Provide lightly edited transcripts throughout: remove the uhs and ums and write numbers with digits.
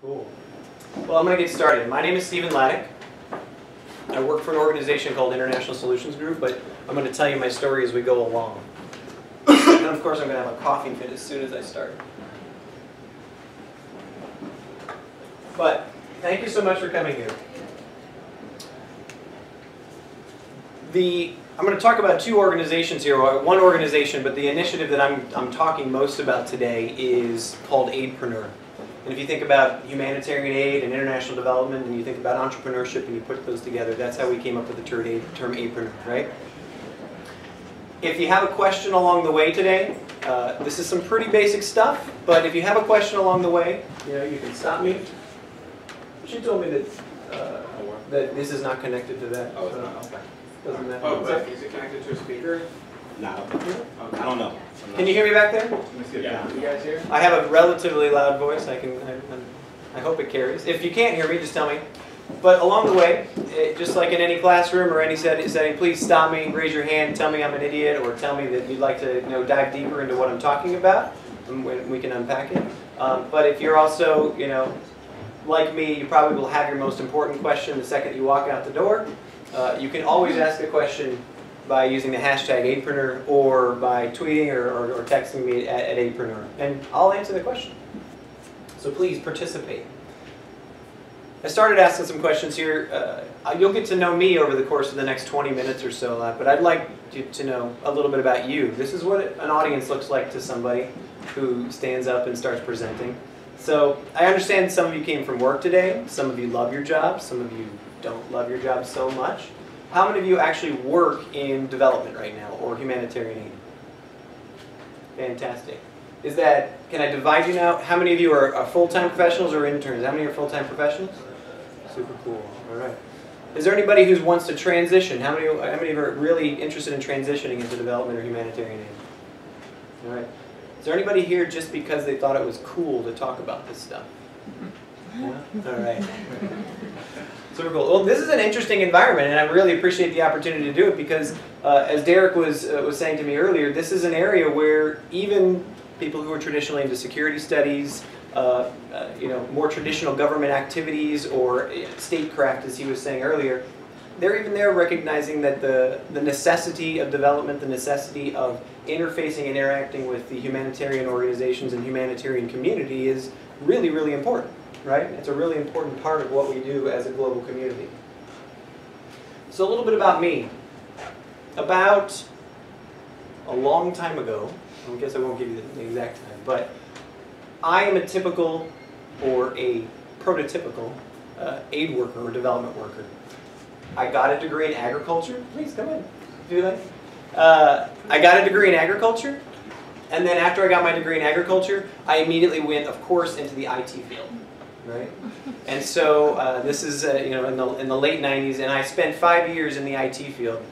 Cool. Well, I'm going to get started. My name is Ladek. I work for an organization called International Solutions Group, but I'm going to tell you my story as we go along. And of course, I'm going to have a coughing fit as soon as I start. But thank you so much for coming here. I'm going to talk about two organizations here, or one organization, but the initiative that I'm talking most about today is called Aidpreneur. And if you think about humanitarian aid and international development, and you think about entrepreneurship and you put those together, that's how we came up with the term Aidpreneur, right? If you have a question along the way today, this is some pretty basic stuff, but if you have a question along the way, you can stop me. She told me that this is not connected to that. Oh, it's not? Okay. Doesn't matter. Oh, but is it connected to a speaker? No. I don't know. Can you hear me back there? Let me see. Yeah. You guys hear? I have a relatively loud voice. I hope it carries. If you can't hear me, just tell me. But along the way, just like in any classroom or any setting, please stop me, raise your hand, tell me I'm an idiot, or tell me that you'd like to dive deeper into what I'm talking about, and we can unpack it. But if you're also, like me, you probably will have your most important question the second you walk out the door. You can always ask a question by using the hashtag Aidpreneur, or by tweeting or texting me at Aidpreneur, and I'll answer the question. So please participate. I started asking some questions here. You'll get to know me over the course of the next 20 minutes or so, but I'd like you to know a little bit about you. This is what an audience looks like to somebody who stands up and starts presenting. So I understand some of you came from work today. Some of you love your jobs. Some of you don't love your job so much. How many of you actually work in development right now, or humanitarian aid? Fantastic. Can I divide you now? How many of you are full-time professionals or interns? How many are full-time professionals? Super cool. All right. Is there anybody who wants to transition? How many are really interested in transitioning into development or humanitarian aid? All right. Is there anybody here just because they thought it was cool to talk about this stuff? Yeah? All right. Super cool. Well, this is an interesting environment, and I really appreciate the opportunity to do it because, as Derek was saying to me earlier, this is an area where even people who are traditionally into security studies, more traditional government activities, or statecraft, as he was saying earlier, they're recognizing that the necessity of development, the necessity of interfacing and interacting with the humanitarian organizations and humanitarian community is really, really important. Right? It's a really important part of what we do as a global community. So a little bit about me. About a long time ago, I guess I won't give you the exact time, but I am a typical or a prototypical aid worker or development worker. I got a degree in agriculture. Please come in. Do that. I got a degree in agriculture, and then after I got my degree in agriculture, I immediately went, of course, into the IT field. Right? And so this is in the late 90s, and I spent 5 years in the IT field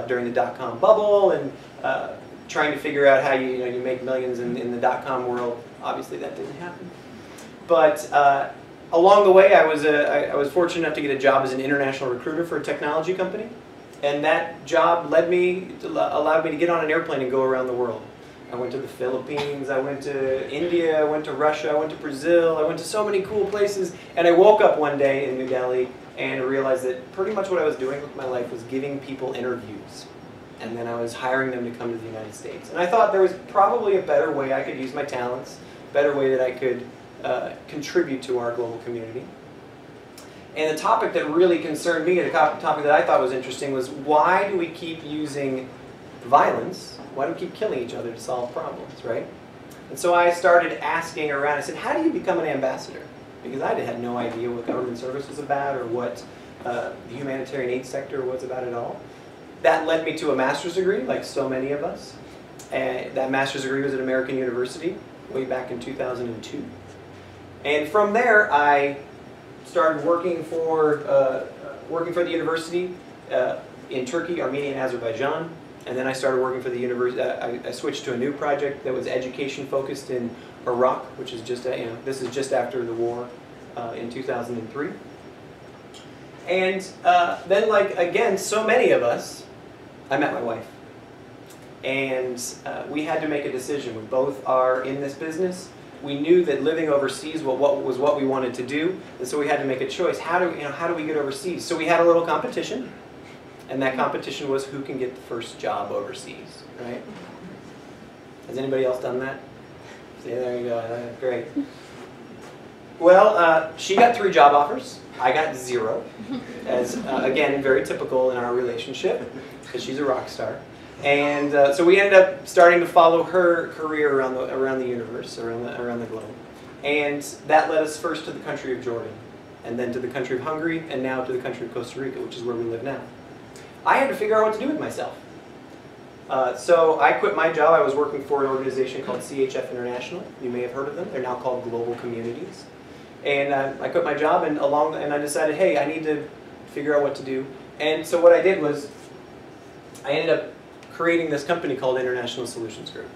during the dot-com bubble, and trying to figure out how you make millions in the dot-com world. Obviously, that didn't happen. But along the way, I was fortunate enough to get a job as an international recruiter for a technology company, and that job allowed me to get on an airplane and go around the world. I went to the Philippines, I went to India, I went to Russia, I went to Brazil, I went to so many cool places, and I woke up one day in New Delhi and realized that pretty much what I was doing with my life was giving people interviews. And then I was hiring them to come to the United States. And I thought there was probably a better way I could use my talents, a better way that I could contribute to our global community. And the topic that really concerned me, the topic that I thought was interesting, was why do we keep using violence? Why do we keep killing each other to solve problems, right? And so I started asking around. I said, how do you become an ambassador? Because I had no idea what government service was about or what the humanitarian aid sector was about at all. That led me to a master's degree, like so many of us. And that master's degree was at American University way back in 2002. And from there, I started working for the university in Turkey, Armenia, and Azerbaijan. And then I started working for the university. I switched to a new project that was education focused in Iraq, which is just this is just after the war in 2003. And then, like again, so many of us, I met my wife, and we had to make a decision. We both are in this business. we knew that living overseas was what we wanted to do, and so we had to make a choice. How do we get overseas? So we had a little competition, and that competition was who can get the first job overseas, right? Has anybody else done that? See, there you go. Great. Well, she got 3 job offers. I got 0, as again, very typical in our relationship, because she's a rock star. And so we ended up starting to follow her career around the universe, around the globe. And that led us first to the country of Jordan, and then to the country of Hungary, and now to the country of Costa Rica, which is where we live now. I had to figure out what to do with myself. So I quit my job. I was working for an organization called CHF International. You may have heard of them. They're now called Global Communities. And I quit my job, and I decided, hey, I need to figure out what to do. And so what I did was, I ended up creating this company called International Solutions Group.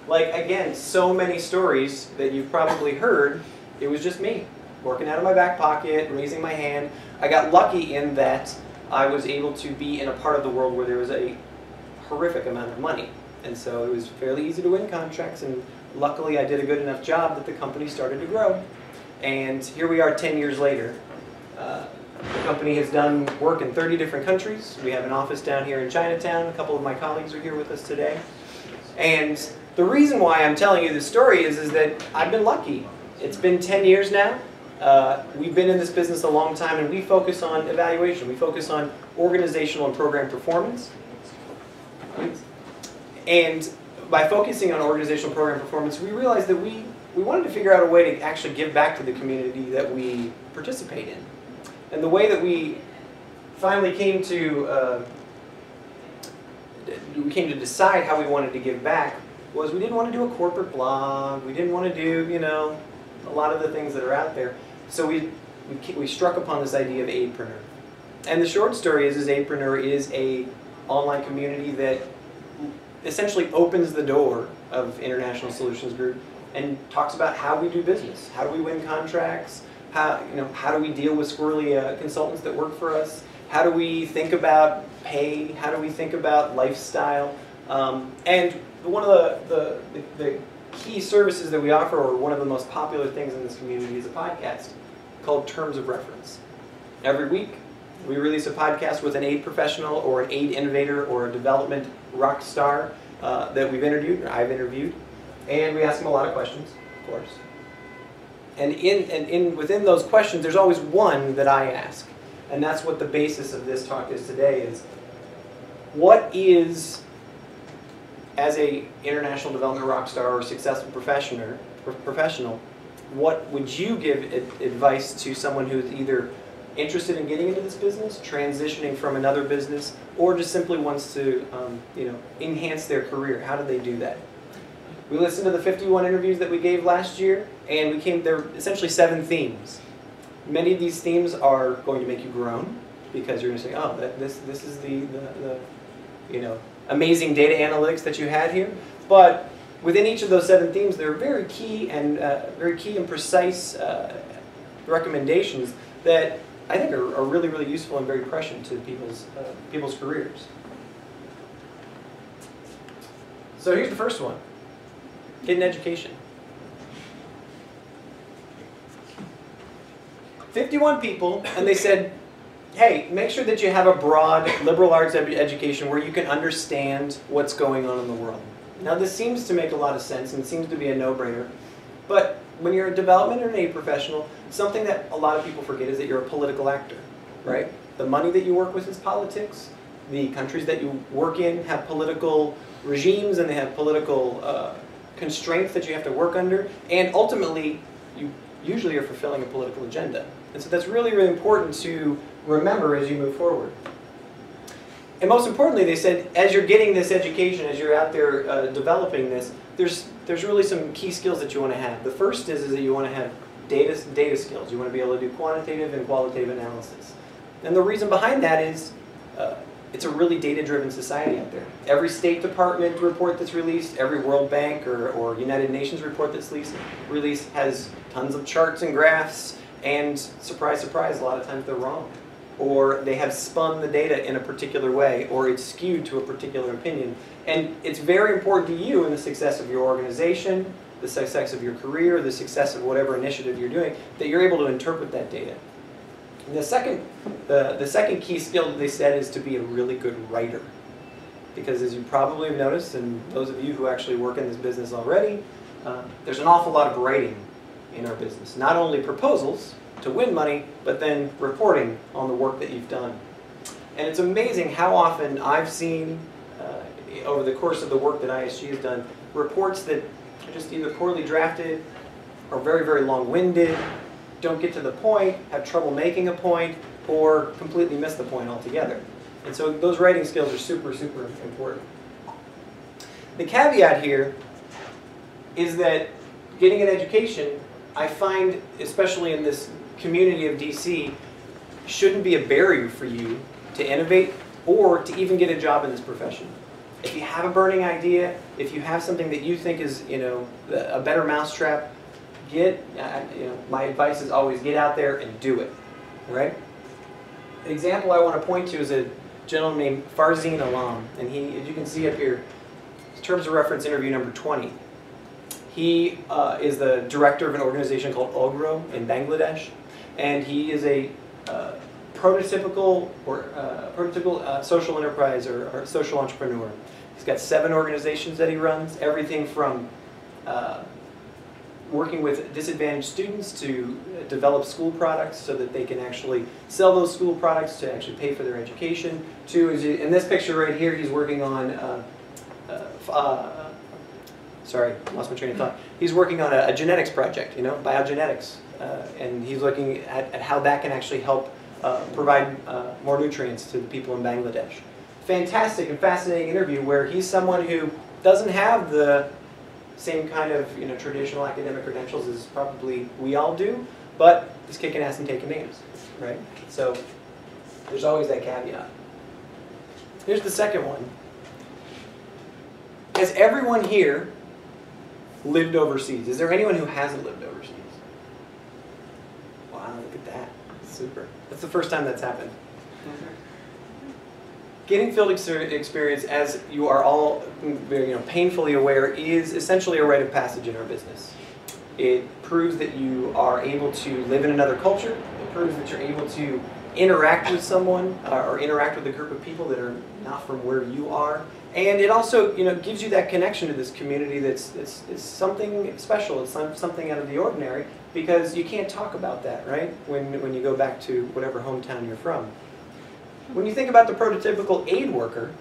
Like, again, so many stories that you've probably heard, it was just me, working out of my back pocket, raising my hand. I got lucky in that I was able to be in a part of the world where there was a horrific amount of money. And so it was fairly easy to win contracts, and luckily I did a good enough job that the company started to grow. And here we are 10 years later. The company has done work in 30 different countries. We have an office down here in Chinatown. A couple of my colleagues are here with us today. And the reason why I'm telling you this story is that I've been lucky. It's been 10 years now. We've been in this business a long time, and we focus on evaluation. We focus on organizational and program performance. And by focusing on organizational program performance, we realized that we wanted to figure out a way to actually give back to the community that we participate in. And the way that we finally came to decide how we wanted to give back was we didn't want to do a corporate blog. We didn't want to do, you know, a lot of the things that are out there. So we struck upon this idea of Aidpreneur. And the short story is Aidpreneur is a online community that essentially opens the door of International Solutions Group and talks about how we do business. How do we win contracts? How do we deal with squirrely consultants that work for us? How do we think about pay? How do we think about lifestyle? And one of the key services that we offer, or one of the most popular things in this community, is a podcast called Terms of Reference. Every week, we release a podcast with an aid professional or an aid innovator or a development rock star that we've interviewed, or I've interviewed, and we ask them a lot of questions, of course. And within those questions, there's always one that I ask, and that's what the basis of this talk is today. Is what is, as a international development rock star or successful professional, what would you give advice to someone who's either interested in getting into this business, transitioning from another business, or just simply wants to enhance their career? How do they do that? We listened to the 51 interviews that we gave last year, and there are essentially 7 themes. Many of these themes are going to make you groan, because you're going to say, oh, this is the amazing data analytics that you had here. But within each of those 7 themes, there are very key and precise recommendations that I think are really, really useful and very prescient to people's careers. So here's the first one. Get an education. 51 people, and they said, hey, make sure that you have a broad liberal arts education where you can understand what's going on in the world. Now this seems to make a lot of sense and seems to be a no-brainer, but when you're a development or an aid professional, something that a lot of people forget is that you're a political actor, right? The money that you work with is politics. The countries that you work in have political regimes, and they have political constraints that you have to work under, and ultimately you usually are fulfilling a political agenda. And so that's really, really important to remember as you move forward. And most importantly, they said, as you're getting this education, as you're out there developing this, there's really some key skills that you want to have. The first is that you want to have data skills. You want to be able to do quantitative and qualitative analysis. And the reason behind that is it's a really data-driven society out there. Every State Department report that's released, every World Bank or United Nations report that's released has tons of charts and graphs, and surprise, surprise, a lot of times they're wrong. Or they have spun the data in a particular way, or it's skewed to a particular opinion. And it's very important to you in the success of your organization, the success of your career, the success of whatever initiative you're doing, that you're able to interpret that data. And the second key skill that they said is to be a really good writer. Because as you probably have noticed, and those of you who actually work in this business already, there's an awful lot of writing in our business. Not only proposals to win money, but then reporting on the work that you've done. And it's amazing how often I've seen, over the course of the work that ISG has done, reports that are just either poorly drafted or very, very long-winded, don't get to the point, have trouble making a point, or completely miss the point altogether. And so those writing skills are super, super important. The caveat here is that getting an education, I find, especially in this community of DC, shouldn't be a barrier for you to innovate or to even get a job in this profession. If you have a burning idea, if you have something that you think is, a better mousetrap, my advice is always get out there and do it, right? An example I want to point to is a gentleman named Farzin Alam, and he, as you can see up here, terms of reference interview number 20. He is the director of an organization called OGRO in Bangladesh, and he is a prototypical social enterprise or social entrepreneur. He's got 7 organizations that he runs, everything from working with disadvantaged students to develop school products so that they can actually sell those school products to actually pay for their education, to, in this picture right here, he's working on, sorry, lost my train of thought. He's working on a genetics project, biogenetics, and he's looking at how that can actually help provide more nutrients to the people in Bangladesh. Fantastic and fascinating interview where he's someone who doesn't have the same kind of traditional academic credentials as probably we all do, but he's kicking ass and taking names, right? So there's always that caveat. Here's the second one. Has everyone here lived overseas? Is there anyone who hasn't lived overseas? Wow, look at that. Super. That's the first time that's happened. Getting field experience, as you are all painfully aware, is essentially a rite of passage in our business. It proves that you are able to live in another culture. It proves that you're able to interact with someone or interact with a group of people that are not from where you are. And it also gives you that connection to this community that's something special. It's something out of the ordinary, because you can't talk about that, right, when you go back to whatever hometown you're from. When you think about the prototypical aid worker,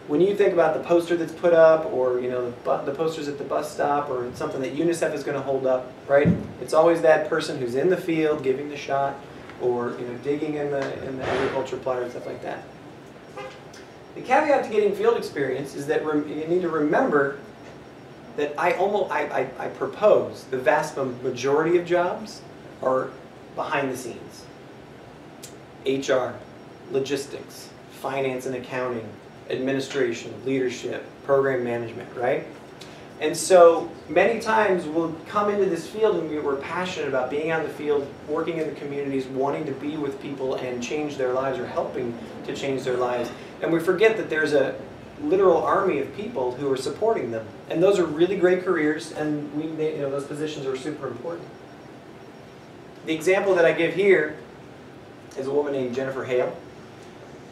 when you think about the poster that's put up, or the posters at the bus stop, or something that UNICEF is going to hold up, right? It's always that person who's in the field giving the shot, or digging in the agriculture plotter and stuff like that. The caveat to getting field experience is that you need to remember that I propose the vast majority of jobs are behind the scenes. HR, logistics, finance and accounting, administration, leadership, program management, right? And so many times we'll come into this field and we're passionate about being out in the field, working in the communities, wanting to be with people and change their lives, or helping to change their lives. And we forget that there's a literal army of people who are supporting them. And those are really great careers, and those positions are super important. The example that I give here is a woman named Jennifer Hale.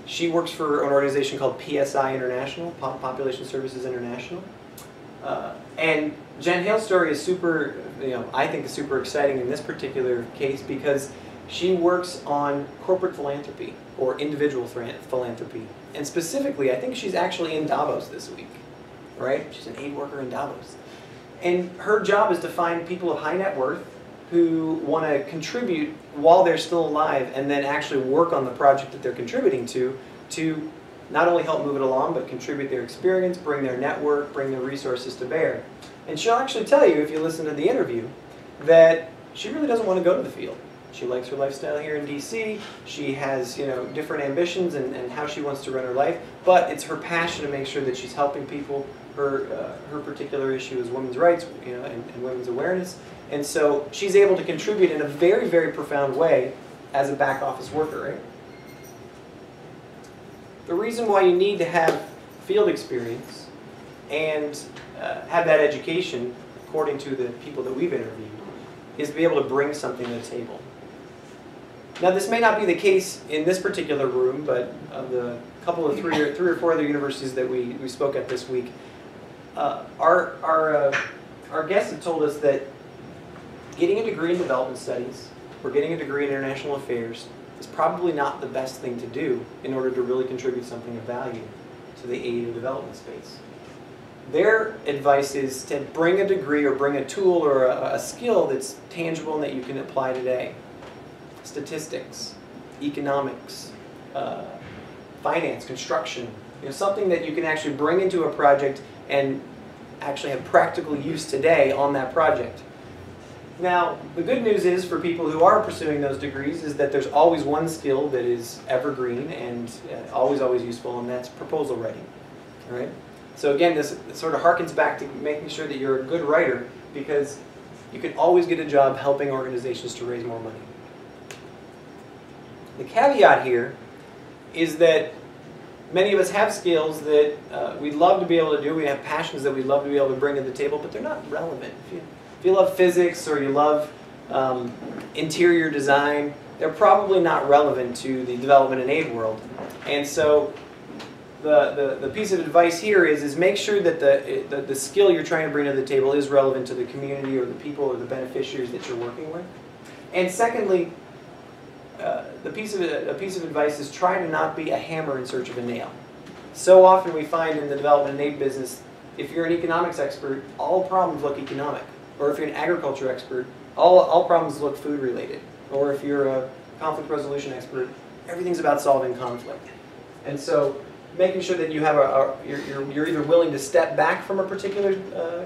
She works for an organization called PSI International, Population Services International. And Jen Hale's story is super, I think is super exciting in this particular case, because she works on corporate philanthropy or individual philanthropy. And specifically, I think she's actually in Davos this week, right? She's an aid worker in Davos. And her job is to find people of high net worth who want to contribute while they're still alive, and then actually work on the project that they're contributing to not only help move it along, but contribute their experience, bring their network, bring their resources to bear. And she'll actually tell you, if you listen to the interview, that she really doesn't want to go to the field. She likes her lifestyle here in DC. She has different ambitions and how she wants to run her life, but it's her passion to make sure that she's helping people. Her particular issue is women's rights, and women's awareness. And so she's able to contribute in a very, very profound way as a back office worker, right? The reason why you need to have field experience and have that education according to the people that we've interviewed, is to be able to bring something to the table. Now, this may not be the case in this particular room, but of the couple of three or four other universities that we spoke at this week, our guests have told us that getting a degree in development studies or getting a degree in international affairs is probably not the best thing to do in order to really contribute something of value to the aid and development space. Their advice is to bring a degree or bring a tool or a skill that's tangible and that you can apply today. Statistics, economics, finance, construction, something that you can actually bring into a project and actually have practical use today on that project. Now, the good news is for people who are pursuing those degrees is that there's always one skill that is evergreen and always useful, and that's proposal writing. All right? So again, this sort of harkens back to making sure that you're a good writer, because you can always get a job helping organizations to raise more money. The caveat here is that many of us have skills that we'd love to be able to do. We have passions that we'd love to be able to bring to the table, but they're not relevant. If you love physics or you love interior design, they're probably not relevant to the development and aid world. And so the piece of advice here is make sure that the skill you're trying to bring to the table is relevant to the community or the people or the beneficiaries that you're working with. And secondly, a piece of advice is try to not be a hammer in search of a nail. So often we find in the development and aid business, if you're an economics expert, all problems look economic. Or if you're an agriculture expert, all problems look food related. Or if you're a conflict resolution expert, everything's about solving conflict. And so making sure that you have you're either willing to step back from a particular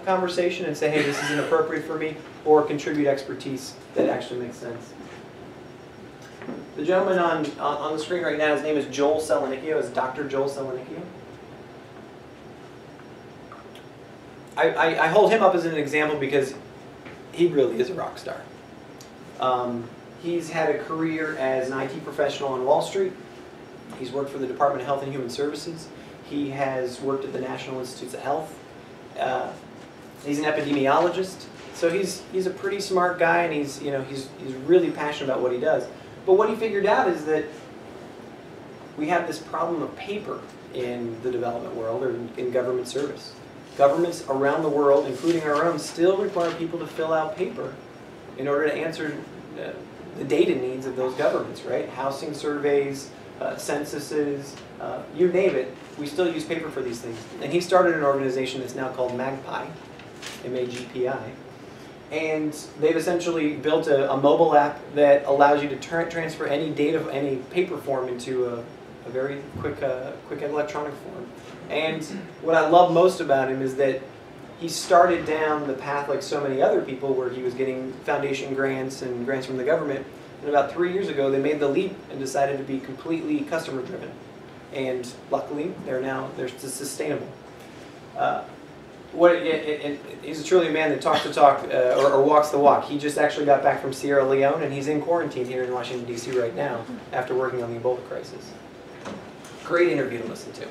conversation and say, hey, this isn't appropriate for me, or contribute expertise that actually makes sense. The gentleman on the screen right now, his name is Joel Selenicchio, is Dr. Joel Selenicchio. I hold him up as an example because he really is a rock star. He's had a career as an IT professional on Wall Street. He's worked for the Department of Health and Human Services. He has worked at the National Institutes of Health. He's an epidemiologist. So he's a pretty smart guy, and he's really passionate about what he does. But what he figured out is that we have this problem of paper in the development world or in government service. Governments around the world, including our own, still require people to fill out paper in order to answer the data needs of those governments, right? Housing surveys, censuses, you name it, we still use paper for these things. And he started an organization that's now called MAGPI, M-A-G-P-I. And they've essentially built a mobile app that allows you to transfer any data, any paper form into a very quick electronic form. And what I love most about him is that he started down the path like so many other people where he was getting foundation grants and grants from the government. And about 3 years ago, they made the leap and decided to be completely customer driven. And luckily, they're sustainable. He's truly a man that talks the talk or walks the walk. He just actually got back from Sierra Leone, and he's in quarantine here in Washington, D.C. right now after working on the Ebola crisis. Great interview to listen to.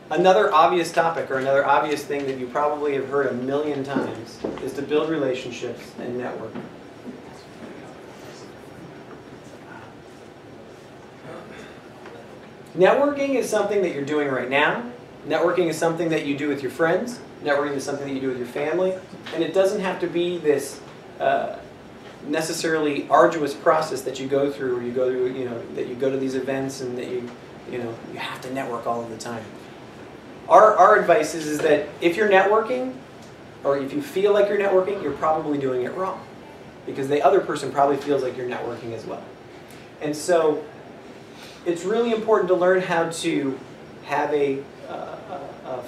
Another obvious topic, or another obvious thing that you probably have heard a million times, is to build relationships and network. Networking is something that you're doing right now. Networking is something that you do with your friends. Networking is something that you do with your family. And it doesn't have to be this necessarily arduous process that you go through, or you go through, that you go to these events and that you have to network all of the time. Our advice is that if you're networking, or if you feel like you're networking, you're probably doing it wrong. Because the other person probably feels like you're networking as well. And so it's really important to learn how to have a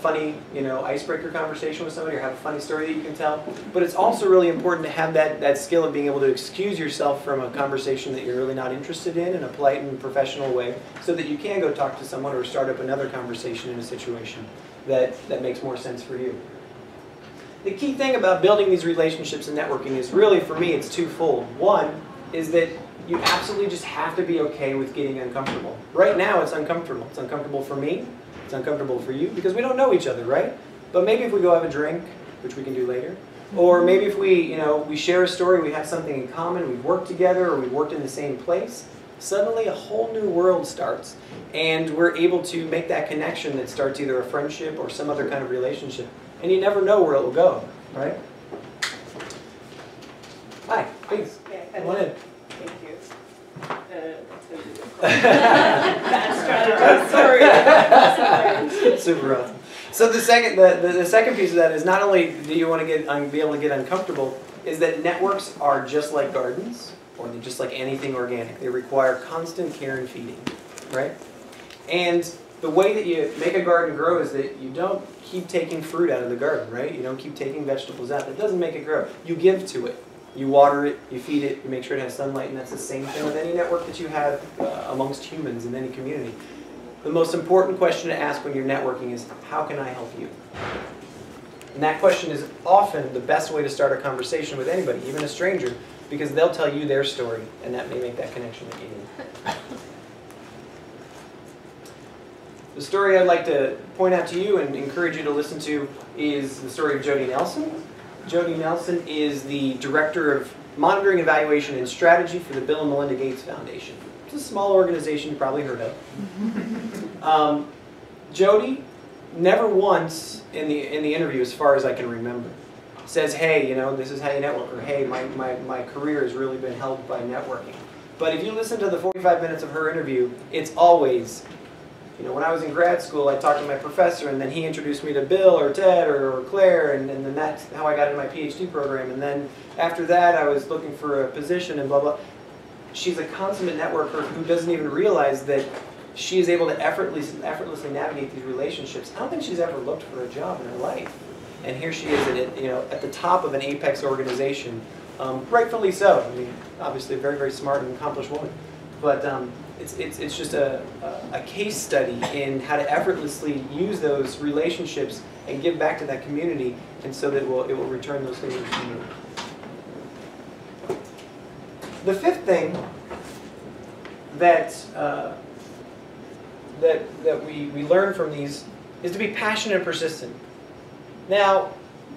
funny, icebreaker conversation with somebody, or have a funny story that you can tell. But it's also really important to have that skill of being able to excuse yourself from a conversation that you're really not interested in a polite and professional way, so that you can go talk to someone or start up another conversation in a situation that makes more sense for you. The key thing about building these relationships and networking is really, for me, it's twofold. One is that you absolutely just have to be okay with getting uncomfortable. Right now, it's uncomfortable. It's uncomfortable for me. It's uncomfortable for you because we don't know each other, right? But maybe if we go have a drink, which we can do later, or maybe if we, we share a story, we have something in common, we've worked together, or we've worked in the same place, suddenly a whole new world starts. And we're able to make that connection that starts either a friendship or some other kind of relationship. And you never know where it will go, right? Hi, please. Yeah, Come on in. Thank you. Bad strategy, sorry. Super awesome. So the second piece of that is not only do you want to be able to get uncomfortable, is that networks are just like gardens, or they're just like anything organic. They require constant care and feeding, right? And the way that you make a garden grow is that you don't keep taking fruit out of the garden, right? You don't keep taking vegetables out. That doesn't make it grow. You give to it. You water it, you feed it, you make sure it has sunlight, and that's the same thing with any network that you have amongst humans in any community. The most important question to ask when you're networking is, how can I help you? And that question is often the best way to start a conversation with anybody, even a stranger, because they'll tell you their story, and that may make that connection that you need. The story I'd like to point out to you and encourage you to listen to is the story of Jody Nelson. Jody Nelson is the Director of Monitoring, Evaluation, and Strategy for the Bill and Melinda Gates Foundation. It's a small organization you've probably heard of. Jody never once in the interview, as far as I can remember, says, hey, this is how you network, or hey, my career has really been helped by networking. But if you listen to the 45 minutes of her interview, it's always, when I was in grad school, I talked to my professor, and then he introduced me to Bill or Ted or Claire, and then that's how I got into my PhD program. And then after that, I was looking for a position and blah, blah. She's a consummate networker who doesn't even realize that she is able to effortlessly navigate these relationships. I don't think she's ever looked for a job in her life. And here she is at the top of an apex organization, rightfully so. I mean, obviously a very, very smart and accomplished woman. But it's just a case study in how to effortlessly use those relationships and give back to that community, and so that it will return those things to the community. The fifth thing that we learn from these is to be passionate and persistent. Now,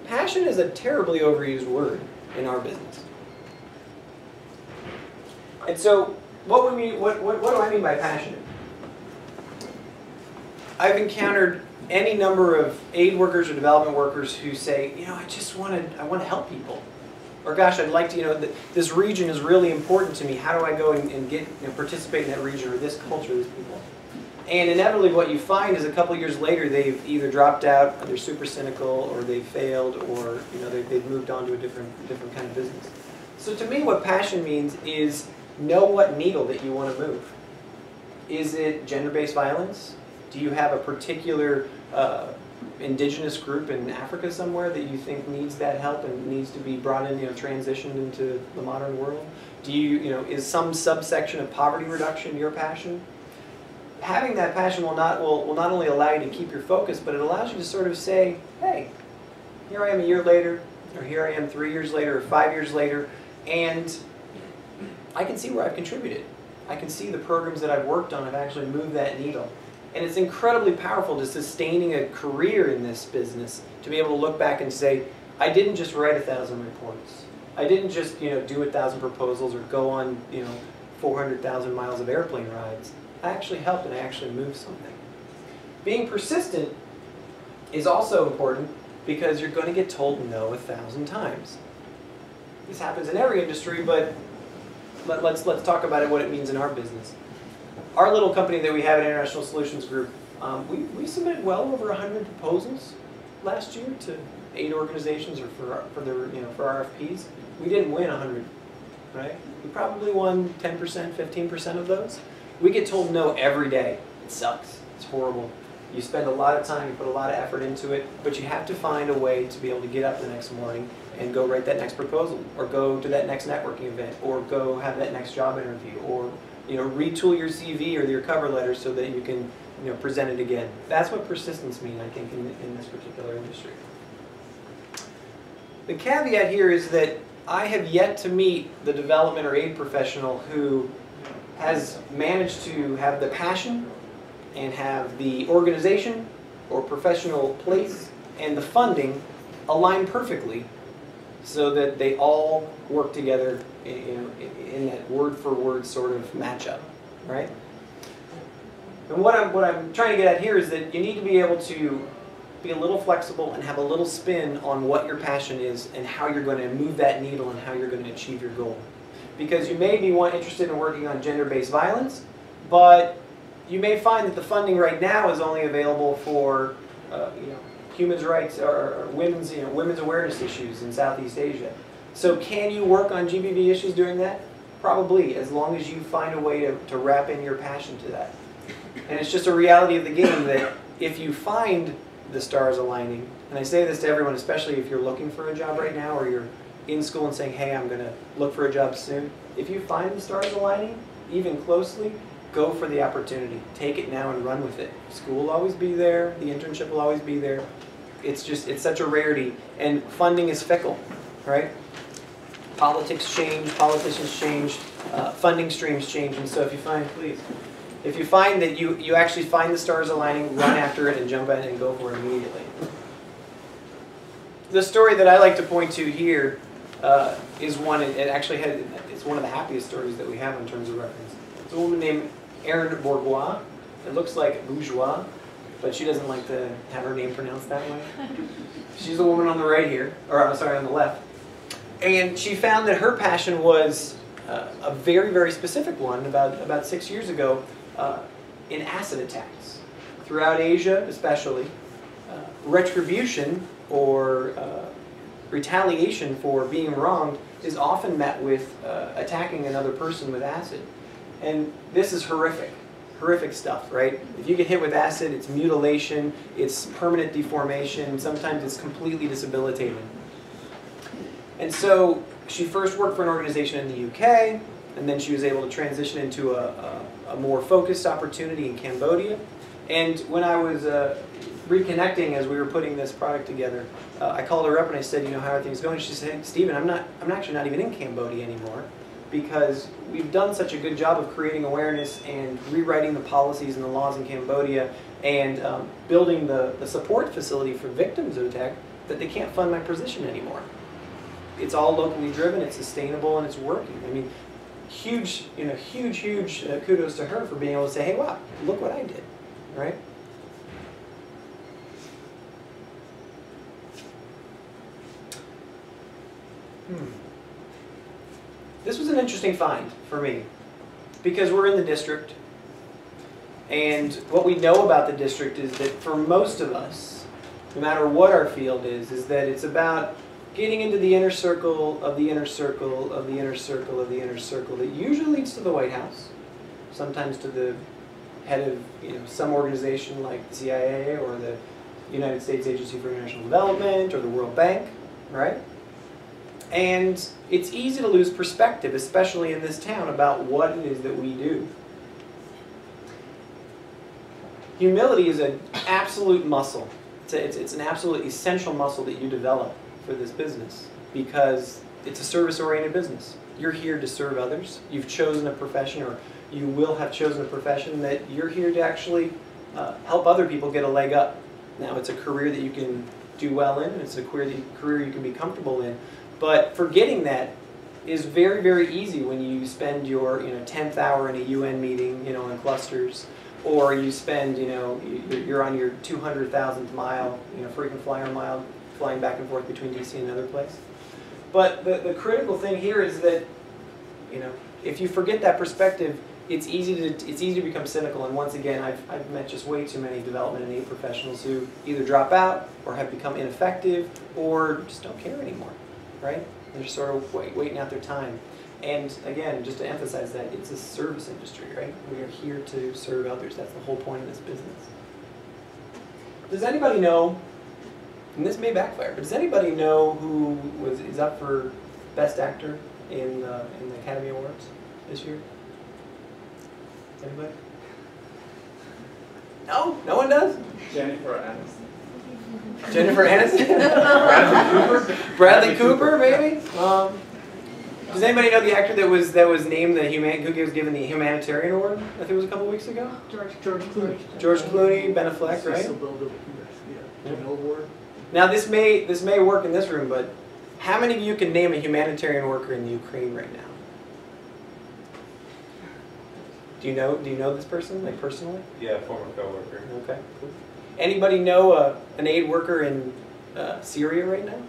passion is a terribly overused word in our business. And so, what do I mean by passionate? I've encountered any number of aid workers or development workers who say, I want to help people. Or gosh, I'd like to, this region is really important to me. How do I go and get, participate in that region or this culture, these people? And inevitably what you find is a couple years later they've either dropped out, or they're super cynical, or they've failed, or they've moved on to a different kind of business. So to me what passion means is know what needle that you want to move. Is it gender-based violence? Do you have a particular indigenous group in Africa somewhere that you think needs that help and needs to be brought in, transitioned into the modern world? Do is some subsection of poverty reduction your passion? Having that passion will not only allow you to keep your focus, but it allows you to sort of say, hey, here I am a year later, or here I am 3 years later, or 5 years later, and I can see where I've contributed. I can see the programs that I've worked on have actually moved that needle. And it's incredibly powerful to sustaining a career in this business to be able to look back and say, I didn't just write 1,000 reports. I didn't just do 1,000 proposals or go on 400,000 miles of airplane rides. I actually helped and I actually moved something. Being persistent is also important because you're going to get told no 1,000 times. This happens in every industry, but let's talk about what it means in our business. Our little company that we have at International Solutions Group, we submitted well over 100 proposals last year to aid organizations or for RFPs. We didn't win 100, right? We probably won 10%, 15% of those. We get told no every day. It sucks. It's horrible. You spend a lot of time, you put a lot of effort into it, but you have to find a way to be able to get up the next morning and go write that next proposal, or go to that next networking event, or go have that next job interview, or retool your CV or your cover letter so that you can present it again. That's what persistence means, I think, in this particular industry. The caveat here is that I have yet to meet the development or aid professional who has managed to have the passion and have the organization or professional place and the funding align perfectly so that they all work together in that word-for-word sort of matchup, right? And what I'm trying to get at here is that you need to be able to be a little flexible and have a little spin on what your passion is and how you're going to move that needle and how you're going to achieve your goal. Because you may be interested in working on gender-based violence, but you may find that the funding right now is only available for human rights or women's awareness issues in Southeast Asia. So can you work on GBV issues doing that? Probably, as long as you find a way to wrap in your passion to that. And it's just a reality of the game that if you find the stars aligning, and I say this to everyone, especially if you're looking for a job right now or you're in school and saying, hey, I'm going to look for a job soon. If you find the stars aligning, even closely, go for the opportunity. Take it now and run with it. School will always be there. The internship will always be there. It's such a rarity. And funding is fickle, right? Politics change, politicians change, funding streams change. And so if you find, if you find that you actually find the stars aligning, run after it and jump in and go for it immediately. The story that I like to point to here is one, it's one of the happiest stories that we have in terms of reference. It's a woman named Erin Bourgeois. It looks like bourgeois, but she doesn't like to have her name pronounced that way. She's the woman on the right here, or I'm sorry, on the left. And she found that her passion was a very, very specific one about 6 years ago in acid attacks. Throughout Asia, especially, retribution or retaliation for being wronged is often met with attacking another person with acid. And this is horrific. Horrific stuff, right? If you get hit with acid, it's mutilation, it's permanent deformation, sometimes it's completely debilitating. And so she first worked for an organization in the UK, and then she was able to transition into a more focused opportunity in Cambodia. And when I was reconnecting as we were putting this product together, I called her up and I said, how are things going? She said, Stephen, I'm actually not even in Cambodia anymore, because we've done such a good job of creating awareness and rewriting the policies and the laws in Cambodia and building the support facility for victims of attack that they can't fund my position anymore. It's all locally driven, it's sustainable, and it's working. I mean, huge kudos to her for being able to say, hey, wow, look what I did, right? This was an interesting find for me because we're in the district, and what we know about the district is that for most of us, no matter what our field is that it's about getting into the inner circle of the inner circle of the inner circle of the inner circle that usually leads to the White House, sometimes to the head of some organization like the CIA or the United States Agency for International Development or the World Bank, right? And it's easy to lose perspective, especially in this town, about what it is that we do. Humility is an absolute muscle. It's an absolute essential muscle that you develop for this business because it's a service-oriented business. You're here to serve others. You've chosen a profession, or you will have chosen a profession that you're here to actually help other people get a leg up. Now, it's a career that you can do well in. It's a career you can be comfortable in. But forgetting that is very, very easy when you spend your 10th hour in a UN meeting, in clusters, or you spend, you're on your 200,000th mile, frequent flyer mile, flying back and forth between DC and another place. But the critical thing here is that, if you forget that perspective, it's easy to become cynical. And once again, I've met just way too many development and aid professionals who either drop out or have become ineffective or just don't care anymore. Right? They're sort of waiting out their time. And again, just to emphasize that, it's a service industry, right? We are here to serve others. That's the whole point of this business. Does anybody know, and this may backfire, but does anybody know who is up for Best Actor in the Academy Awards this year? Anybody? No? No one does? Jennifer Aniston. Jennifer Aniston? Bradley Cooper? Bradley Cooper, maybe? Does anybody know the actor that was named who was given the humanitarian award? I think it was a couple weeks ago. George Clooney. George Clooney, Ben Affleck, right? Award. Now this may work in this room, but how many of you can name a humanitarian worker in Ukraine right now? Do you know this person, like personally? Yeah, former coworker. Okay, cool. Anybody know an aid worker in Syria right now?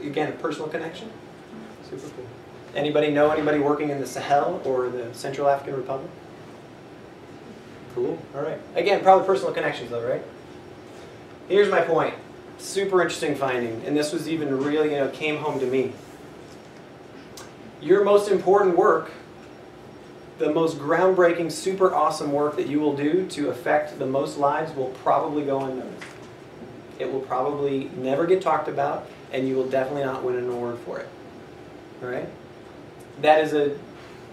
Again, a personal connection? Super cool. Anybody know anybody working in the Sahel or the Central African Republic? Cool, all right. Again, probably personal connections though, right? Here's my point. Super interesting finding, and this was even really, came home to me. Your most important work, the most groundbreaking, super awesome work that you will do to affect the most lives will probably go unnoticed. It will probably never get talked about, and you will definitely not win an award for it. All right? That is a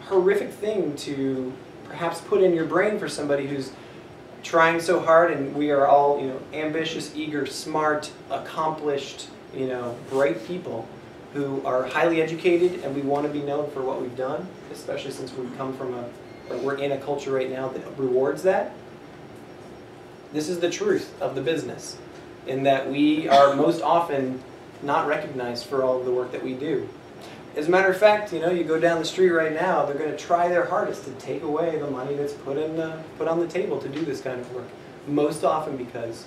horrific thing to perhaps put in your brain for somebody who's trying so hard, and we are all, ambitious, eager, smart, accomplished, bright people who are highly educated, and we want to be known for what we've done, especially since we come from we're in a culture right now that rewards that. This is the truth of the business, in that we are most often not recognized for all of the work that we do. As a matter of fact, you go down the street right now, they're going to try their hardest to take away the money that's put on the table to do this kind of work. Most often because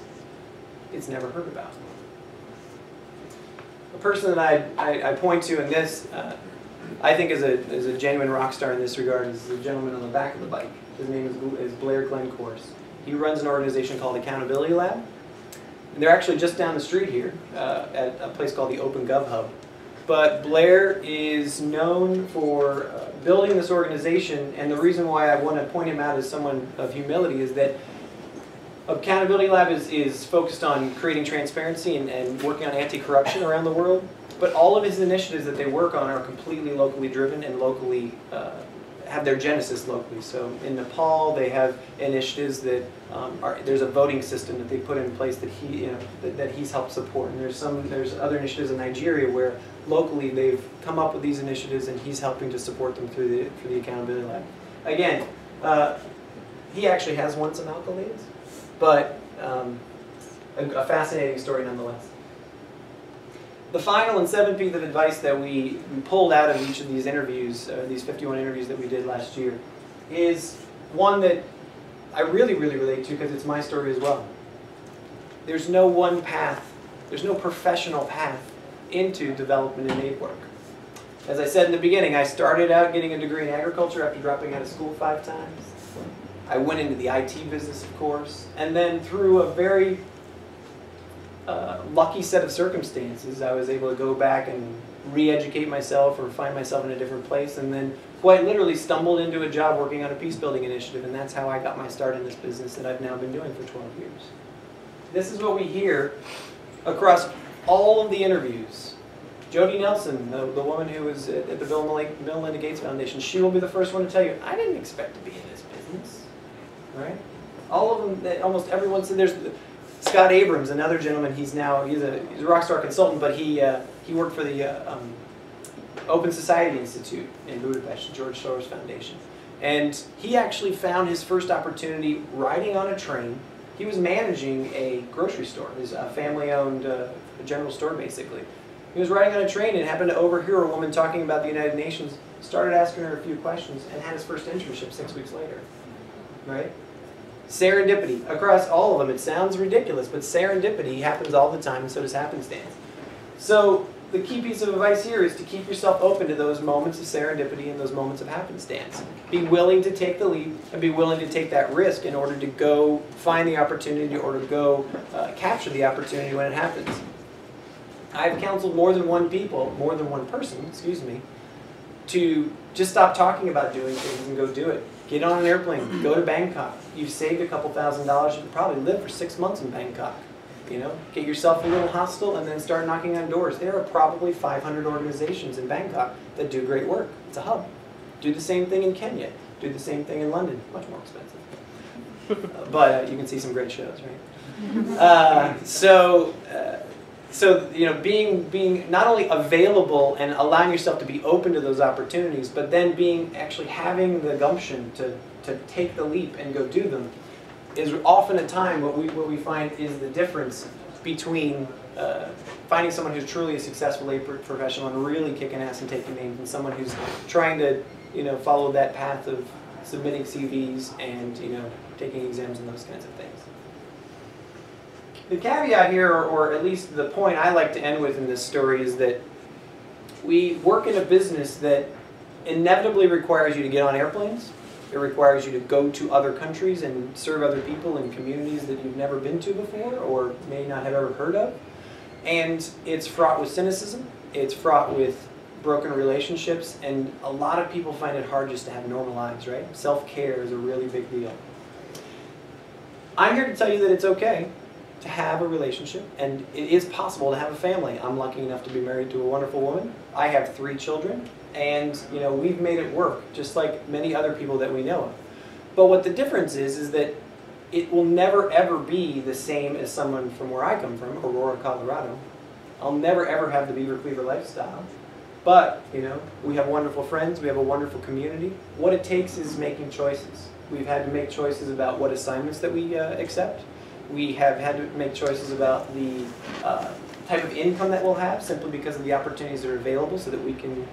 it's never heard about. A person that I point to in this, I think is a genuine rock star in this regard, is the gentleman on the back of the bike. His name is Blair Glencourse. He runs an organization called Accountability Lab. And they're actually just down the street here at a place called the Open Gov Hub. But Blair is known for building this organization, and the reason why I want to point him out as someone of humility is that Accountability Lab is focused on creating transparency and working on anti-corruption around the world. But all of his initiatives that they work on are completely locally driven and locally have their genesis locally. So in Nepal, they have initiatives that there's a voting system that they put in place that that he's helped support. And there's other initiatives in Nigeria where locally they've come up with these initiatives, and he's helping to support them through the Accountability Lab. Again, he actually has won some accolades, but a fascinating story nonetheless. The final and seventh piece of advice that we pulled out of each of these interviews, these 51 interviews that we did last year, is one that I really, really relate to because it's my story as well. There's no one path, there's no professional path into development and aid work. As I said in the beginning, I started out getting a degree in agriculture after dropping out of school 5 times. I went into the IT business, of course, and then through a very lucky set of circumstances, I was able to go back and re-educate myself or find myself in a different place, and then quite literally stumbled into a job working on a peace building initiative, and that's how I got my start in this business that I've now been doing for 12 years. This is what we hear across all of the interviews. Jody Nelson, the woman who was at the Bill and Melinda Gates Foundation, she will be the first one to tell you, I didn't expect to be in this business. Right? All of them, almost everyone said. There's Scott Abrams, another gentleman. He's a rock star consultant, but he worked for the Open Society Institute in Budapest, George Soros Foundation, and he actually found his first opportunity riding on a train. He was managing a grocery store, his family-owned general store, basically. He was riding on a train and happened to overhear a woman talking about the United Nations, started asking her a few questions, and had his first internship 6 weeks later. Right? Serendipity. Across all of them, it sounds ridiculous, but serendipity happens all the time, and so does happenstance. So the key piece of advice here is to keep yourself open to those moments of serendipity and those moments of happenstance. Be willing to take the leap and be willing to take that risk in order to go find the opportunity or to go capture the opportunity when it happens. I've counseled more than one person, excuse me, to just stop talking about doing things and go do it. Get on an airplane, go to Bangkok. You've saved a couple $1,000s, you could probably live for 6 months in Bangkok. Get yourself a little hostel and then start knocking on doors. There are probably 500 organizations in Bangkok that do great work. It's a hub. Do the same thing in Kenya. Do the same thing in London. Much more expensive. But you can see some great shows, right? So being not only available and allowing yourself to be open to those opportunities, but then actually having the gumption to take the leap and go do them is often a time what we find is the difference between finding someone who's truly a successful aid professional and really kicking ass and taking names, and someone who's trying to, follow that path of submitting CVs and, taking exams and those kinds of things. The caveat here, or at least the point I like to end with in this story, is that we work in a business that inevitably requires you to get on airplanes. It requires you to go to other countries and serve other people in communities that you've never been to before or may not have ever heard of. And it's fraught with cynicism. It's fraught with broken relationships. And a lot of people find it hard just to have normal lives, right? Self-care is a really big deal. I'm here to tell you that it's okay to have a relationship, and it is possible to have a family. I'm lucky enough to be married to a wonderful woman. I have 3 children, and we've made it work, just like many other people that we know of. But what the difference is that it will never ever be the same as someone from where I come from, Aurora, Colorado. I'll never ever have the Beaver Cleaver lifestyle. But, we have wonderful friends, we have a wonderful community. What it takes is making choices. We've had to make choices about what assignments that we accept. We have had to make choices about the type of income that we'll have, simply because of the opportunities that are available, so that we can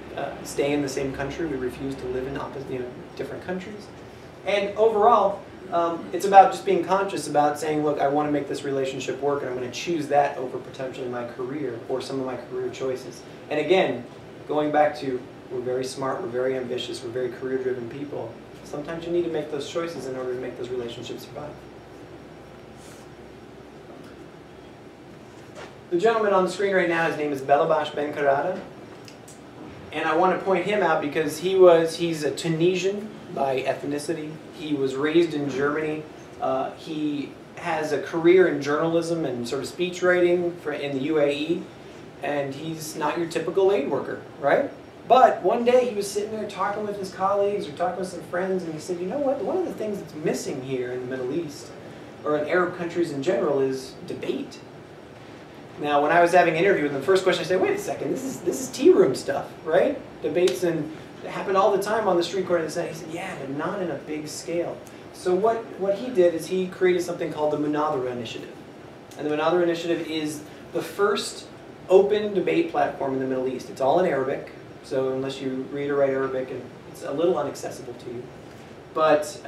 stay in the same country. We refuse to live in different countries. And overall, it's about just being conscious about saying, look, I want to make this relationship work, and I'm going to choose that over potentially my career or some of my career choices. And again, going back to, we're very smart, we're very ambitious, we're very career-driven people. Sometimes you need to make those choices in order to make those relationships survive. The gentleman on the screen right now, his name is Belabash Ben Karada. And I want to point him out because he's a Tunisian by ethnicity. He was raised in Germany. He has a career in journalism and sort of speech writing in the UAE. And he's not your typical aid worker, right? But one day he was sitting there talking with his colleagues or talking with some friends, and he said, you know what, one of the things that's missing here in the Middle East, or in Arab countries in general, is debate. Now, when I was having an interview with him, the first question I said, wait a second, this is tea room stuff, right? Debates and it happened all the time on the street corner. He said, yeah, but not in a big scale. So what he did is he created something called the Munadhara Initiative. And the Munadhara Initiative is the first open debate platform in the Middle East. It's all in Arabic, so unless you read or write Arabic, it's a little inaccessible to you. But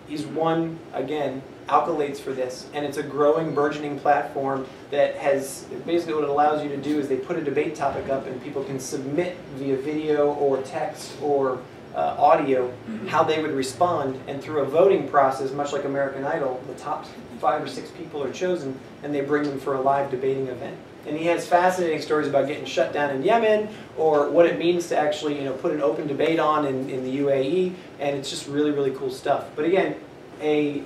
he's won, again, accolades for this, and it's a growing, burgeoning platform that has, basically what it allows you to do is they put a debate topic up and people can submit via video or text or audio how they would respond, and through a voting process, much like American Idol, the top 5 or 6 people are chosen and they bring them for a live debating event. And he has fascinating stories about getting shut down in Yemen, or what it means to actually put an open debate on in the UAE, and it's just really, really cool stuff. But again, a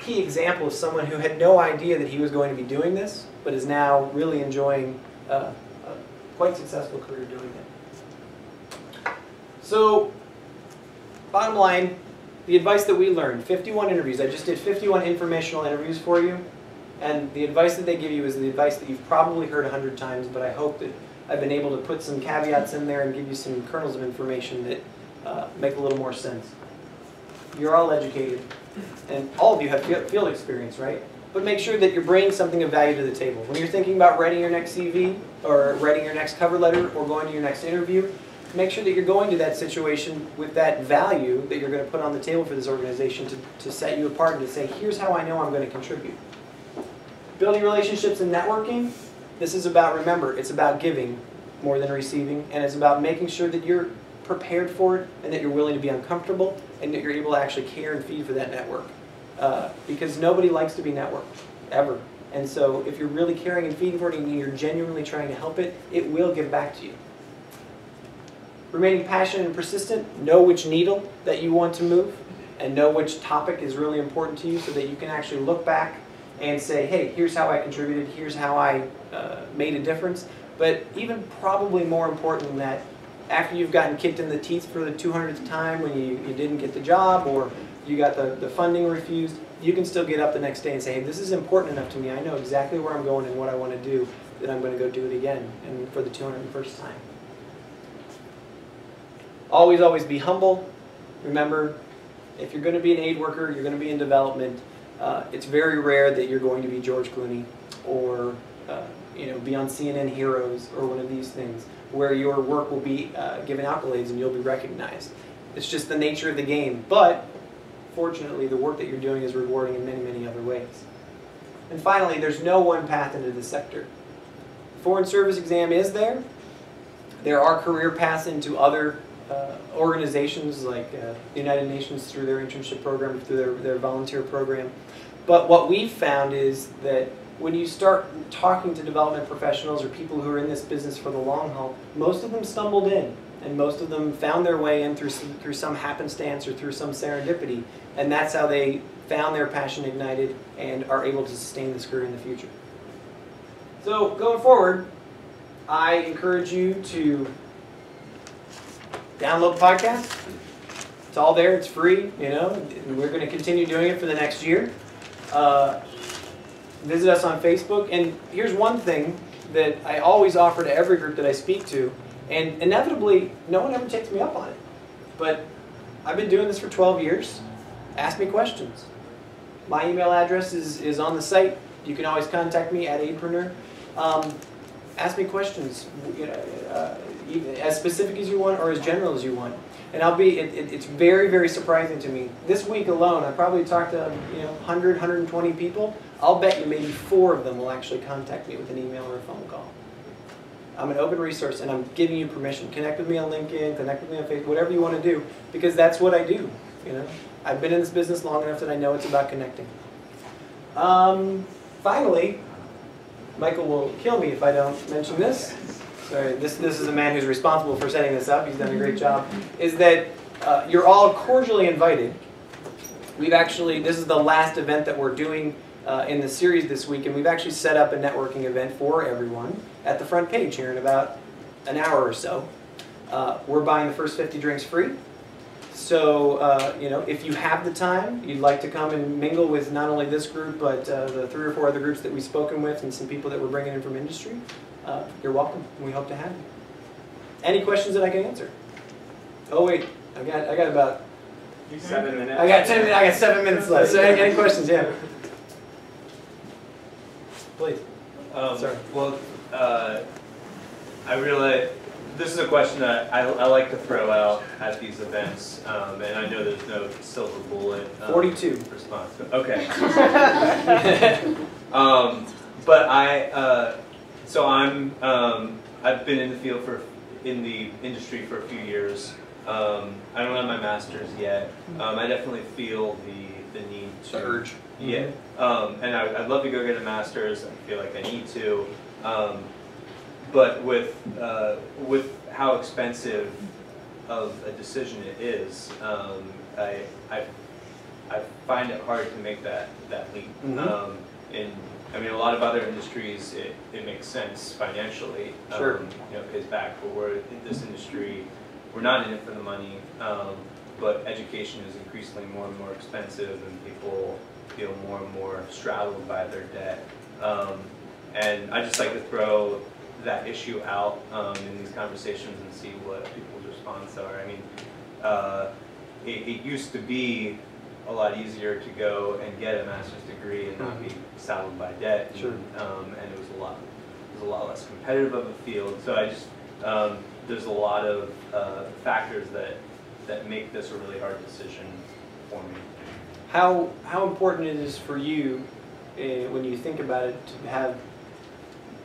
key example of someone who had no idea that he was going to be doing this, but is now really enjoying a quite successful career doing it. So, bottom line, the advice that we learned, 51 interviews. I just did 51 informational interviews for you. And the advice that they give you is the advice that you've probably heard 100 times, but I hope that I've been able to put some caveats in there and give you some kernels of information that make a little more sense. You're all educated, and all of you have field experience, right? But make sure that you're bringing something of value to the table. When you're thinking about writing your next CV, or writing your next cover letter, or going to your next interview, make sure that you're going to that situation with that value that you're going to put on the table for this organization to set you apart and to say, here's how I know I'm going to contribute. Building relationships and networking, this is about, remember, it's about giving more than receiving, and it's about making sure that you're prepared for it and that you're willing to be uncomfortable and that you're able to actually care and feed for that network. Because nobody likes to be networked, ever. And so if you're really caring and feeding for it and you're genuinely trying to help it, it will give back to you. Remaining passionate and persistent, know which needle that you want to move and know which topic is really important to you so that you can actually look back and say, hey, here's how I contributed, here's how I made a difference. But even probably more important than that, after you've gotten kicked in the teeth for the 200th time when you didn't get the job or you got the funding refused, you can still get up the next day and say, hey, this is important enough to me. I know exactly where I'm going and what I want to do, that I'm going to go do it again and for the 201st time. Always, always be humble. Remember, if you're going to be an aid worker, you're going to be in development, it's very rare that you're going to be George Clooney or be on CNN Heroes or one of these things where your work will be given accolades and you'll be recognized. It's just the nature of the game. But fortunately, the work that you're doing is rewarding in many, many other ways. And finally, there's no one path into this sector. Foreign Service exam is there. There are career paths into other organizations like the United Nations through their internship program, through their volunteer program. But what we've found is that when you start talking to development professionals or people who are in this business for the long haul, most of them stumbled in, and most of them found their way in through some happenstance or through some serendipity, and that's how they found their passion ignited and are able to sustain this career in the future. So going forward, I encourage you to download the podcast. It's all there. It's free. And we're going to continue doing it for the next year. Visit us on Facebook. And here's one thing that I always offer to every group that I speak to, and inevitably, no one ever takes me up on it. But I've been doing this for 12 years. Ask me questions. My email address is on the site. You can always contact me at Apreneur. Ask me questions, as specific as you want or as general as you want. And it's very, very surprising to me. This week alone, I probably talked to 100, 120 people. I'll bet you maybe 4 of them will actually contact me with an email or a phone call. I'm an open resource, and I'm giving you permission. Connect with me on LinkedIn, connect with me on Facebook, whatever you want to do, because that's what I do. I've been in this business long enough that I know it's about connecting. Finally, Michael will kill me if I don't mention this. Sorry, this is the man who's responsible for setting this up. He's done a great job. Is that you're all cordially invited. This is the last event that we're doing in the series this week, and we've actually set up a networking event for everyone at the front page here in about an hour or so. We're buying the first 50 drinks free. So, if you have the time, you'd like to come and mingle with not only this group, but the 3 or 4 other groups that we've spoken with and some people that we're bringing in from industry, you're welcome. We hope to have you. Any questions that I can answer? Oh, wait. I got about 7 minutes. I got 7 minutes left. So, any questions? Yeah. Please. Sorry. Well, I realize this is a question that I like to throw out at these events, and I know there's no silver bullet 42 response. Okay. But I've been in the field in the industry for a few years. I don't have my master's yet. I definitely feel the need to. The urge. Yeah. And I'd love to go get a master's. I feel like I need to. But with how expensive of a decision it is, I find it hard to make that leap. And a lot of other industries, it makes sense financially. Sure. It pays back. But we're in this industry, we're not in it for the money. But education is increasingly more and more expensive, and people feel more and more straddled by their debt. And I just like to throw that issue out in these conversations and see what people's response are. It used to be a lot easier to go and get a master's degree and not be saddled by debt. Sure. And it was a lot less competitive of a field. So there's a lot of factors that make this a really hard decision for me. How important it is for you when you think about it to have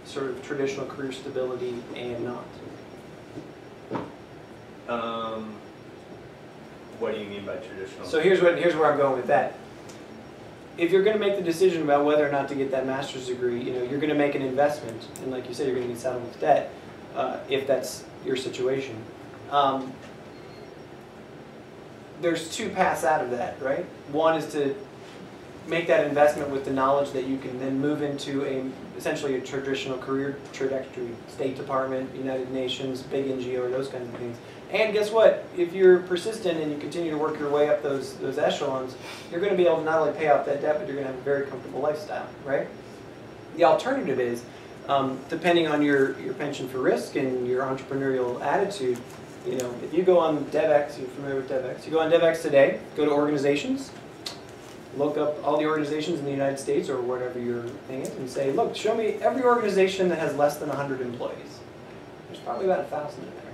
sort of traditional career stability and not? What do you mean by traditional? So here's where I'm going with that. If you're going to make the decision about whether or not to get that master's degree, you're going to make an investment, and like you said, you're going to get saddled with debt if that's your situation. There's 2 paths out of that, right? One is to make that investment with the knowledge that you can then move into essentially a traditional career trajectory, State Department, United Nations, big NGO, those kinds of things. And guess what? If you're persistent and you continue to work your way up those echelons, you're going to be able to not only pay off that debt, but you're going to have a very comfortable lifestyle, right? The alternative is, depending on your penchant for risk and your entrepreneurial attitude, if you go on DevX, you're familiar with DevX, you go on DevX today, go to organizations, look up all the organizations in the United States or whatever your thing is and say, look, show me every organization that has less than 100 employees. There's probably about 1,000 in there.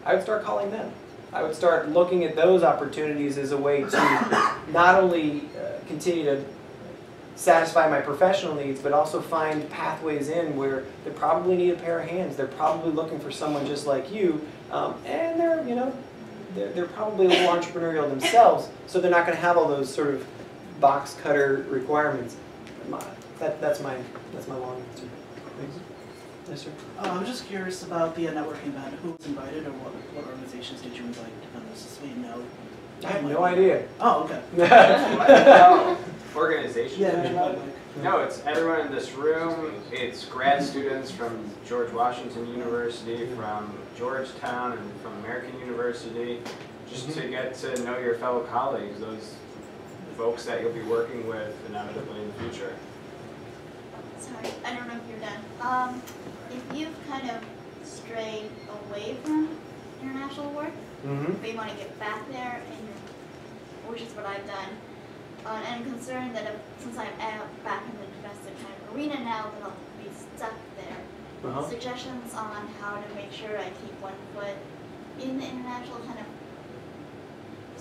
I would start calling them. I would start looking at those opportunities as a way to not only continue to satisfy my professional needs, but also find pathways in where they probably need a pair of hands. They're probably looking for someone just like you, and they're, you know, they're probably a little entrepreneurial themselves, so they're not going to have all those sort of box cutter requirements. That's my long answer. Thanks. Yes, sir. I'm just curious about the networking event. Who was invited, or what organizations did you invite? So we know. I have no idea. Oh, okay. No. Organization? Yeah. No, it's everyone in this room. It's grad students from George Washington University, from Georgetown, and from American University, just to get to know your fellow colleagues, those folks that you'll be working with inevitably in the future. Sorry, I don't know if you're done. If you've kind of strayed away from international work, but you want to get back there, which is what I've done, and I'm concerned that since I'm back in the domestic kind of arena now, that I'll be stuck there. Suggestions on how to make sure I keep one foot in the international kind of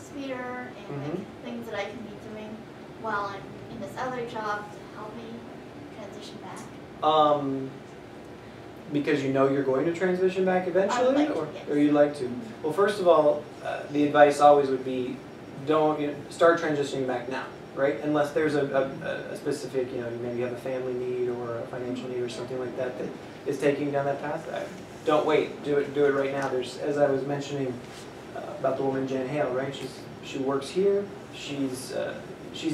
sphere and like, things that I can be doing while I'm in this other job to help me transition back. Because you know you're going to transition back eventually, Like to, yes. or you'd like to? Well, first of all, the advice always would be, don't start transitioning back now, right? Unless there's a specific, maybe you have a family need or a financial need or something like that that is taking you down that path. Don't wait. Do it right now. There's, as I was mentioning about the woman Jan Hale, right? She works here. She's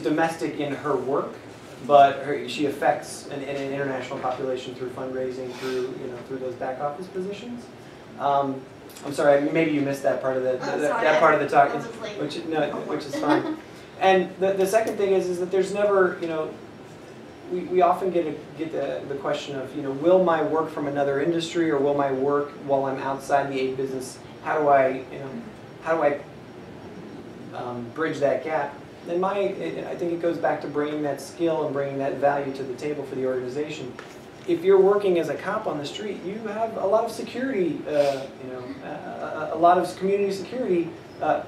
domestic in her work, but she affects an international population through fundraising, through those back office positions. I'm sorry, maybe you missed that part of that part of the talk, which is fine. And the second thing is that there's never, we often get the question of, will my work from another industry or will my work while I'm outside the aid business, how do I bridge that gap? And I think it goes back to bringing that skill and bringing that value to the table for the organization. If you're working as a cop on the street, you have a lot of security, a lot of community security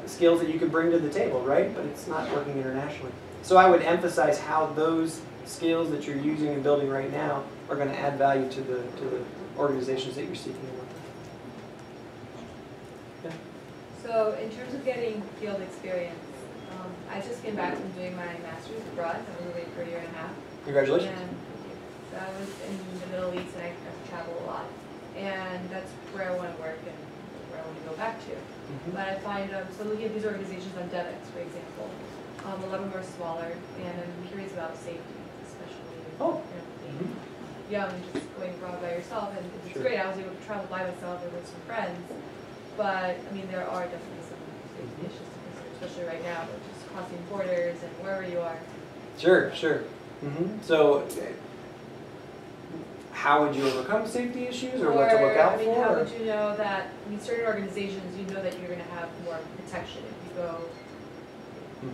skills that you could bring to the table, right? But it's not working internationally. So I would emphasize how those skills that you're using and building right now are going to add value to the organizations that you're seeking to work with. Yeah. So in terms of getting field experience, I just came back from doing my master's abroad. I was away for a year and a half. Congratulations. And so I was in the Middle East and I travel a lot. And that's where I want to work and where I want to go back to. But I find, so looking at these organizations on Ladek, for example, a lot of them are smaller, and I'm curious about safety, especially being young and just going abroad by yourself. And it's great, I was able to travel by myself and with some friends. But, I mean, there are definitely some safety issues to consider, especially right now, with just crossing borders and wherever you are. Sure. So, how would you overcome safety issues, or what to look out for? How would you know that, certain organizations, you know that you're going to have more protection if you go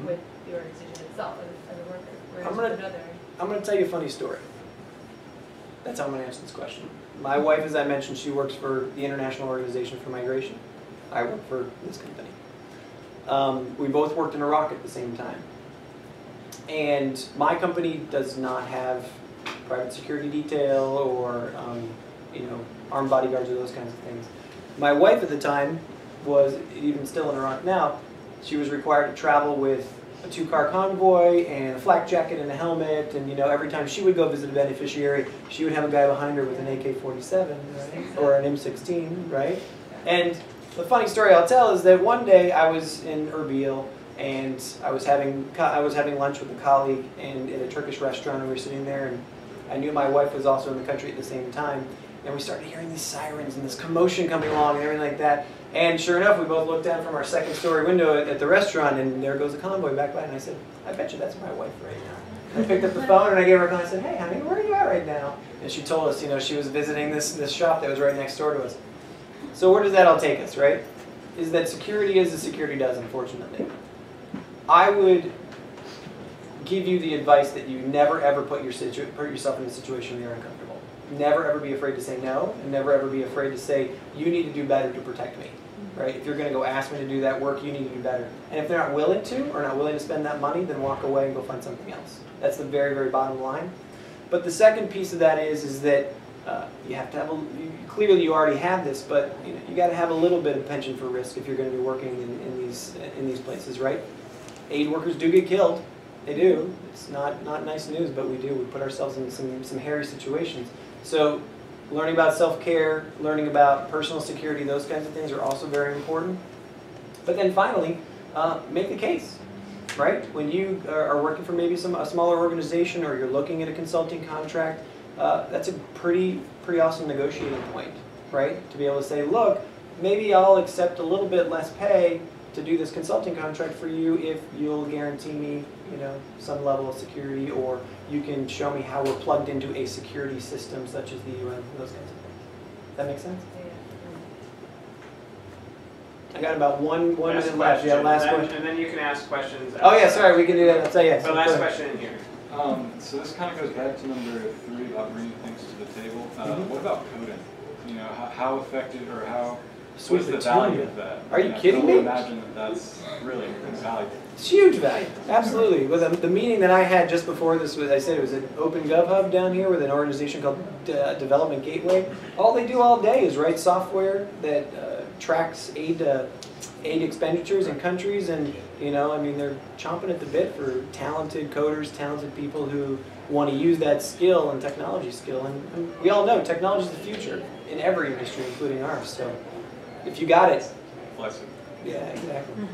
with the organization itself as a worker, whereas I'm going to tell you a funny story. That's how I'm going to answer this question. My wife, as I mentioned, she works for the International Organization for Migration. I work for this company. We both worked in Iraq at the same time. And my company does not have private security detail or armed bodyguards or those kinds of things. My wife at the time was, even still in Iraq now, she was required to travel with a 2-car convoy and a flak jacket and a helmet, and every time she would go visit a beneficiary, she would have a guy behind her with an AK-47, right? Or an M16, right? And the funny story I'll tell is that one day I was in Erbil and I was having lunch with a colleague in a Turkish restaurant, and we were sitting there, and I knew my wife was also in the country at the same time, and we started hearing these sirens and this commotion coming along and everything like that. And sure enough, we both looked down from our second-story window at the restaurant, and there goes a convoy back by. And I said, "I bet you that's my wife right now." I picked up the phone and I gave her a call. I said, "Hey, honey, where are you at right now?" And she told us, she was visiting this shop that was right next door to us. So where does that all take us, right? Is that security is as security does, unfortunately. I would give you the advice that you never ever put yourself in a situation where you're uncomfortable. Never ever be afraid to say no, and never ever be afraid to say, you need to do better to protect me. Right? If you're going to go ask me to do that work, you need to do better. And if they're not willing to, or not willing to spend that money, then walk away and go find something else. That's the very, very bottom line. But the second piece of that is that you have to have clearly you already have this, but you got to have a little bit of pension for risk if you're going to be working in these places, right? Aid workers do get killed. They do. It's not nice news, but we do. We put ourselves in some hairy situations. So learning about self-care, learning about personal security, those kinds of things are also very important. But then finally, make the case, right? When you are working for maybe a smaller organization, or you're looking at a consulting contract, that's a pretty awesome negotiating point, right? To be able to say, look, maybe I'll accept a little bit less pay to do this consulting contract for you if you'll guarantee me, some level of security, or you can show me how we're plugged into a security system such as the UN, those kinds of things. That make sense? I got about one minute left. Yeah, last question. And then you can ask questions. Oh yeah, sorry, we can do that. I'll tell you. So last question in here. So this kind of goes back to number 3 about bringing things to the table. What about coding? How effective, or what's the value of that? Are you kidding me? I would imagine that's really valuable. It's huge value, absolutely. With the meeting that I had just before this, I said it was an Open Gov Hub down here with an organization called Development Gateway. All they do all day is write software that tracks aid expenditures in countries, and they're chomping at the bit for talented coders, talented people who want to use that skill and technology skill. And we all know technology is the future in every industry, including ours. So if you got it, Bless you. yeah, exactly.